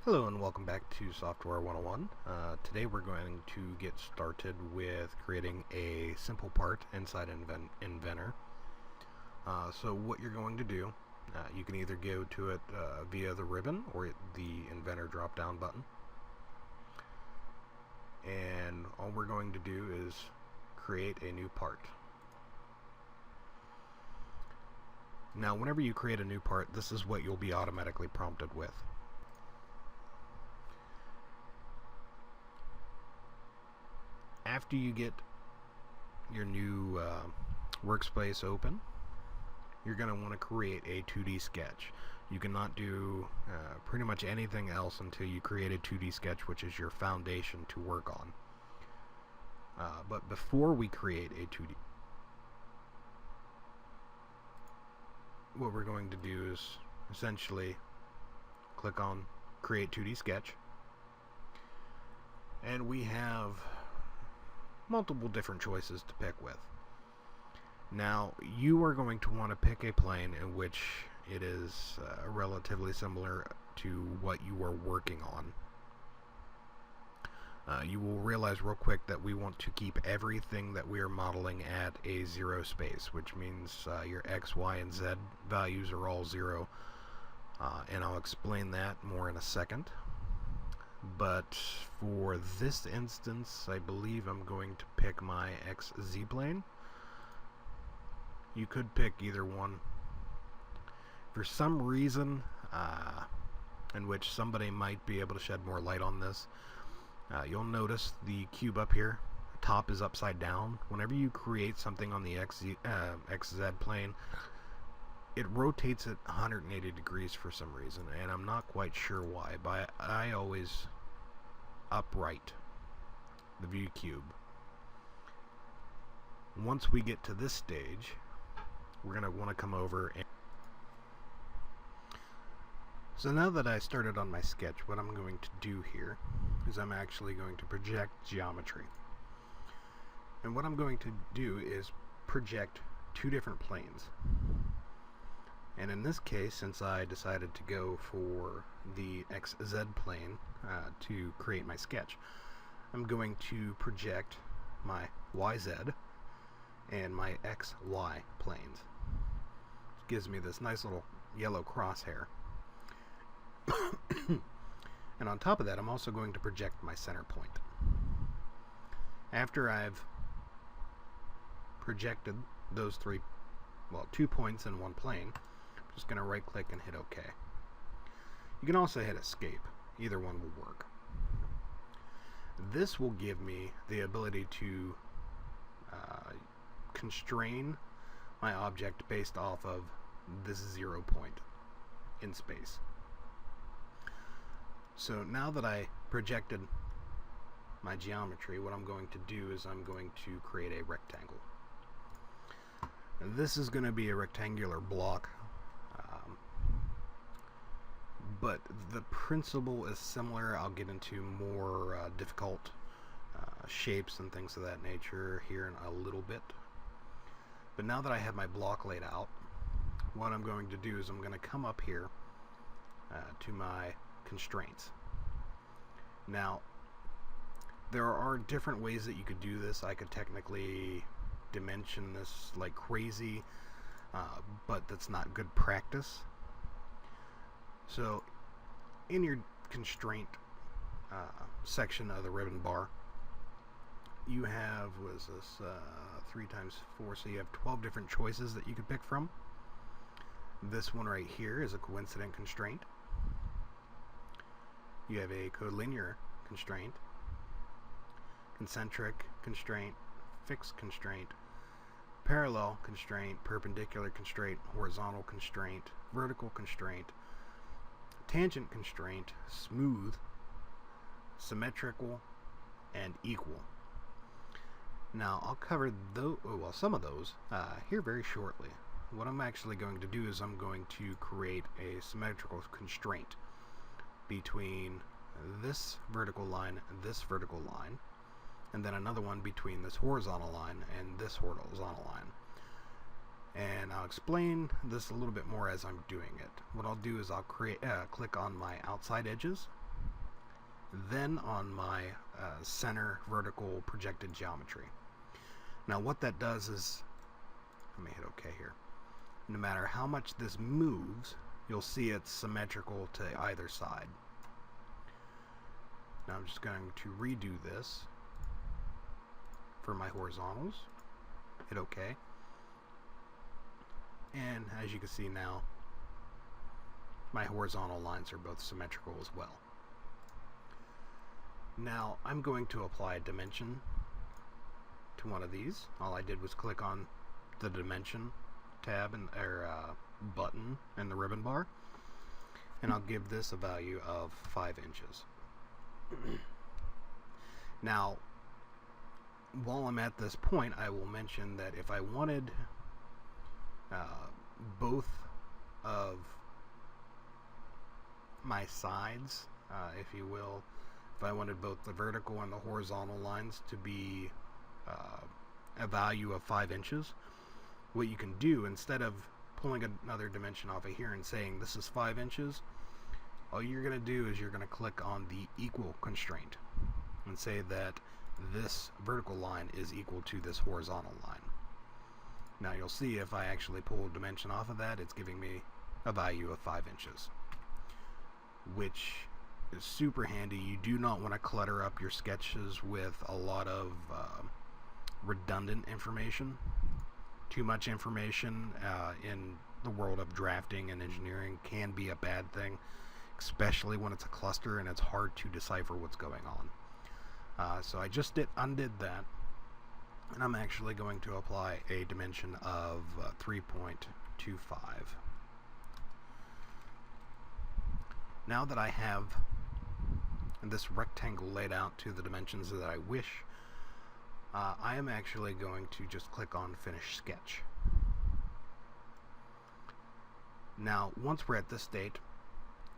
Hello and welcome back to Software 101. Today we're going to get started with creating a simple part inside Inventor. So what you're going to do, you can either go to it via the ribbon or the Inventor drop down button. And all we're going to do is create a new part. Now whenever you create a new part, this is what you'll be automatically prompted with. After you get your new workspace open, you're going to want to create a 2D sketch. You cannot do pretty much anything else until you create a 2D sketch, which is your foundation to work on. But before we create a 2D, what we're going to do is essentially click on Create 2D Sketch, and we have multiple different choices to pick with. Now you are going to want to pick a plane in which it is relatively similar to what you are working on. You will realize real quick that we want to keep everything that we are modeling at a 0 space, which means your X, Y, and Z values are all 0, and I'll explain that more in a second. But for this instance, I believe I'm going to pick my XZ plane. You could pick either one. For some reason, in which somebody might be able to shed more light on this, you'll notice the cube up here, top is upside down. Whenever you create something on the XZ plane, it rotates at 180 degrees for some reason, and I'm not quite sure why, but I always upright the view cube. Once we get to this stage, we're going to want to come over and so now that I started on my sketch, what I'm going to do here is I'm actually going to project geometry. And what I'm going to do is project two different planes. And in this case, since I decided to go for the XZ plane to create my sketch, I'm going to project my YZ and my XY planes. Which gives me this nice little yellow crosshair. And on top of that, I'm also going to project my center point. After I've projected those two points in one plane, I'm just going to right click and hit OK. You can also hit escape. Either one will work. This will give me the ability to constrain my object based off of this 0 point in space. So now that I projected my geometry, what I'm going to do is I'm going to create a rectangle. And this is going to be a rectangular block, but the principle is similar. I'll get into more difficult shapes and things of that nature here in a little bit. But now that I have my block laid out, what I'm going to do is I'm going to come up here to my constraints. Now, there are different ways that you could do this. I could technically dimension this like crazy, but that's not good practice. So, in your constraint section of the ribbon bar, you have, what is this, 3 times 4, so you have 12 different choices that you could pick from. This one right here is a coincident constraint. You have a collinear constraint, concentric constraint, fixed constraint, parallel constraint, perpendicular constraint, horizontal constraint, vertical constraint, tangent constraint, smooth, symmetrical, and equal. Now I'll cover some of those here very shortly. What I'm actually going to do is I'm going to create a symmetrical constraint between this vertical line and this vertical line, and then another one between this horizontal line and this horizontal line. And I'll explain this a little bit more as I'm doing it. What I'll do is I'll click on my outside edges, then on my center vertical projected geometry. Now what that does is, let me hit OK here. No matter how much this moves, you'll see it's symmetrical to either side. Now I'm just going to redo this for my horizontals. Hit OK. And as you can see now, my horizontal lines are both symmetrical as well. Now I'm going to apply a dimension to one of these. All I did was click on the dimension tab or button in the ribbon bar, and I'll give this a value of 5 inches. Now, while I'm at this point, I will mention that if I wanted both of my sides, if you will, if I wanted both the vertical and the horizontal lines to be a value of 5 inches, what you can do, instead of pulling another dimension off of here and saying this is 5 inches, all you're going to do is you're going to click on the equal constraint and say that this vertical line is equal to this horizontal line. Now you'll see if I actually pull a dimension off of that, it's giving me a value of 5 inches, which is super handy. You do not want to clutter up your sketches with a lot of redundant information. Too much information in the world of drafting and engineering can be a bad thing, especially when it's a cluster and it's hard to decipher what's going on. So I just undid that, and I'm actually going to apply a dimension of 3.25. Now that I have this rectangle laid out to the dimensions that I wish, I am actually going to just click on Finish Sketch. Now, once we're at this state,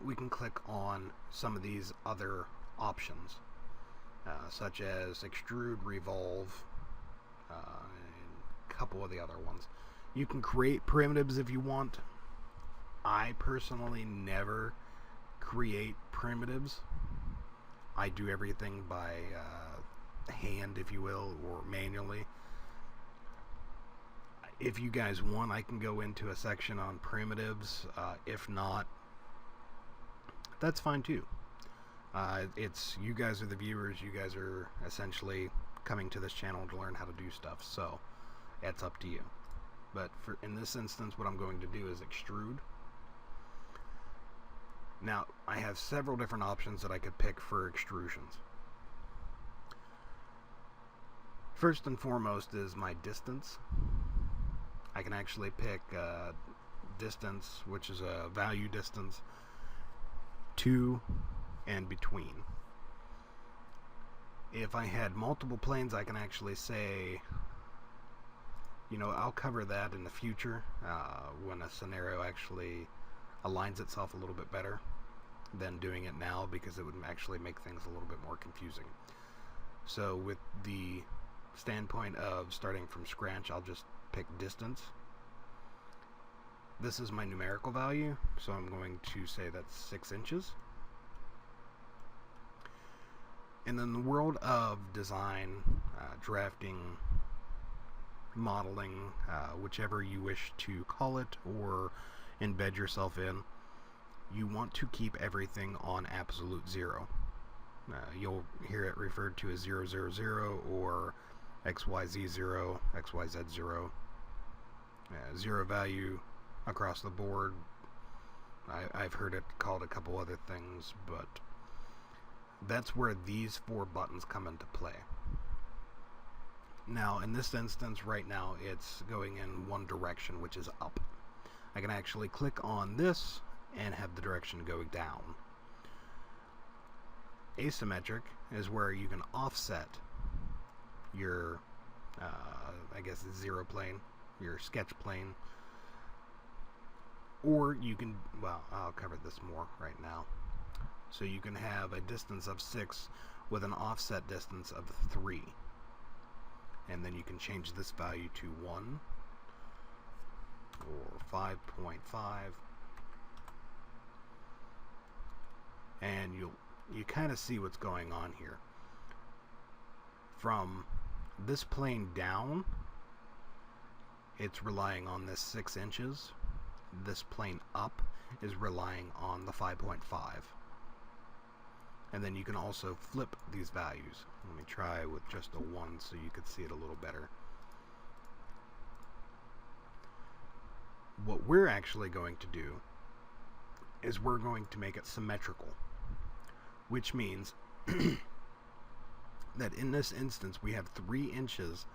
we can click on some of these other options, such as Extrude, Revolve, and a couple of the other ones. You can create primitives if you want. I personally never create primitives. I do everything by hand, if you will, or manually. If you guys want, I can go into a section on primitives. If not, that's fine too. It's you guys are the viewers. You guys are essentially coming to this channel to learn how to do stuff, so it's up to you. But in this instance, what I'm going to do is extrude. Now, I have several different options that I could pick for extrusions. First and foremost is my distance. I can actually pick distance, which is a value distance, to and between. If I had multiple planes, I can actually say, you know, I'll cover that in the future when a scenario actually aligns itself a little bit better than doing it now, because it would actually make things a little bit more confusing. So with the standpoint of starting from scratch, I'll just pick distance. This is my numerical value, so I'm going to say that's 6 inches. And in the world of design, drafting, modeling, whichever you wish to call it or embed yourself in, you want to keep everything on absolute zero. You'll hear it referred to as 0, 0, 0 or XYZ 0, XYZ 0. Zero value across the board. I've heard it called a couple other things, but that's where these 4 buttons come into play. Now, in this instance, right now, it's going in one direction, which is up. I can actually click on this and have the direction go down. Asymmetric is where you can offset your, I guess, zero plane, your sketch plane, or you can, well, I'll cover this more right now. So you can have a distance of 6 with an offset distance of 3. And then you can change this value to 1 or 5.5. And you'll you kind of see what's going on here. From this plane down, it's relying on this 6 inches. This plane up is relying on the 5.5. And then you can also flip these values. Let me try with just a 1 so you could see it a little better. What we're actually going to do is we're going to make it symmetrical, which means that in this instance we have 3 inches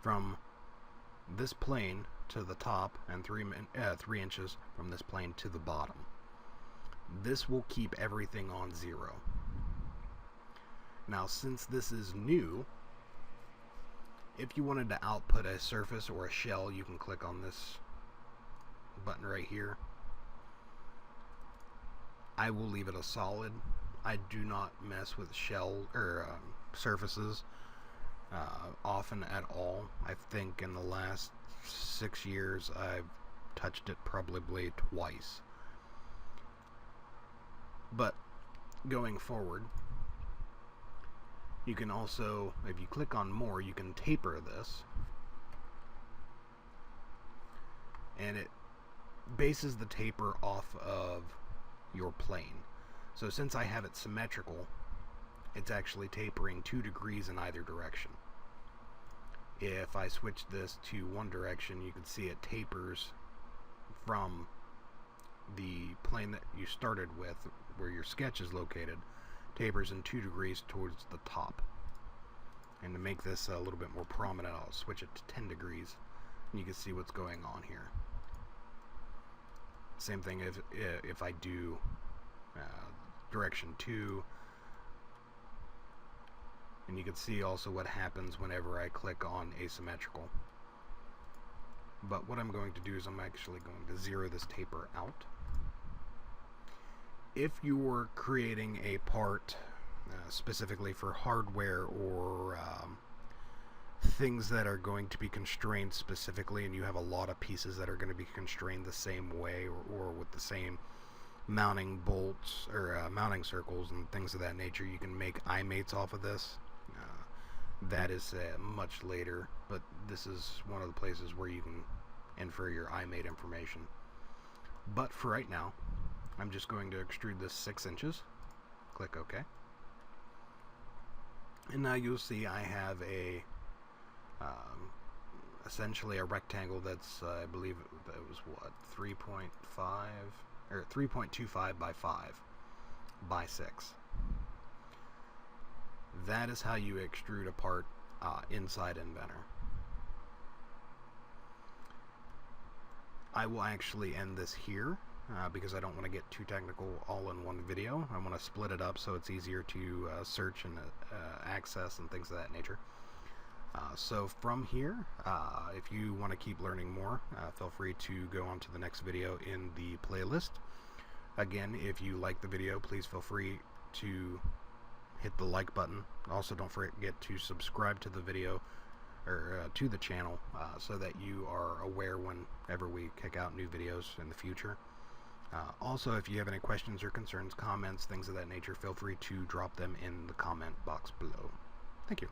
from this plane to the top and 3 inches from this plane to the bottom. This will keep everything on 0. Now, since this is new, if you wanted to output a surface or a shell, you can click on this button right here. I will leave it a solid. I do not mess with shell or surfaces often at all. I think in the last 6 years I've touched it probably twice. But going forward, you can also, if you click on more, you can taper this, and it bases the taper off of your plane. So since I have it symmetrical, it's actually tapering 2 degrees in either direction. If I switch this to one direction, you can see it tapers from the plane that you started with, where your sketch is located, tapers in 2 degrees towards the top. And to make this a little bit more prominent, I'll switch it to 10 degrees, and you can see what's going on here. Same thing if I do direction 2, and you can see also what happens whenever I click on asymmetrical. But what I'm going to do is I'm actually going to zero this taper out. If you were creating a part specifically for hardware or things that are going to be constrained specifically, and you have a lot of pieces that are going to be constrained the same way or with the same mounting bolts or mounting circles and things of that nature, you can make iMates off of this. That is much later, but this is one of the places where you can infer your iMate information. But for right now, I'm just going to extrude this 6 inches. Click OK. And now you'll see I have a essentially a rectangle that's I believe that was what, 3.5 or 3.25 by 5 by 6. That is how you extrude a part inside Inventor. I will actually end this here because I don't want to get too technical all in one video. I want to split it up so it's easier to search and access and things of that nature. So from here, if you want to keep learning more, feel free to go on to the next video in the playlist. Again, if you like the video, please feel free to hit the like button. Also, don't forget to subscribe to the video or to the channel so that you are aware whenever we kick out new videos in the future. Also, if you have any questions or concerns, comments, things of that nature, feel free to drop them in the comment box below. Thank you.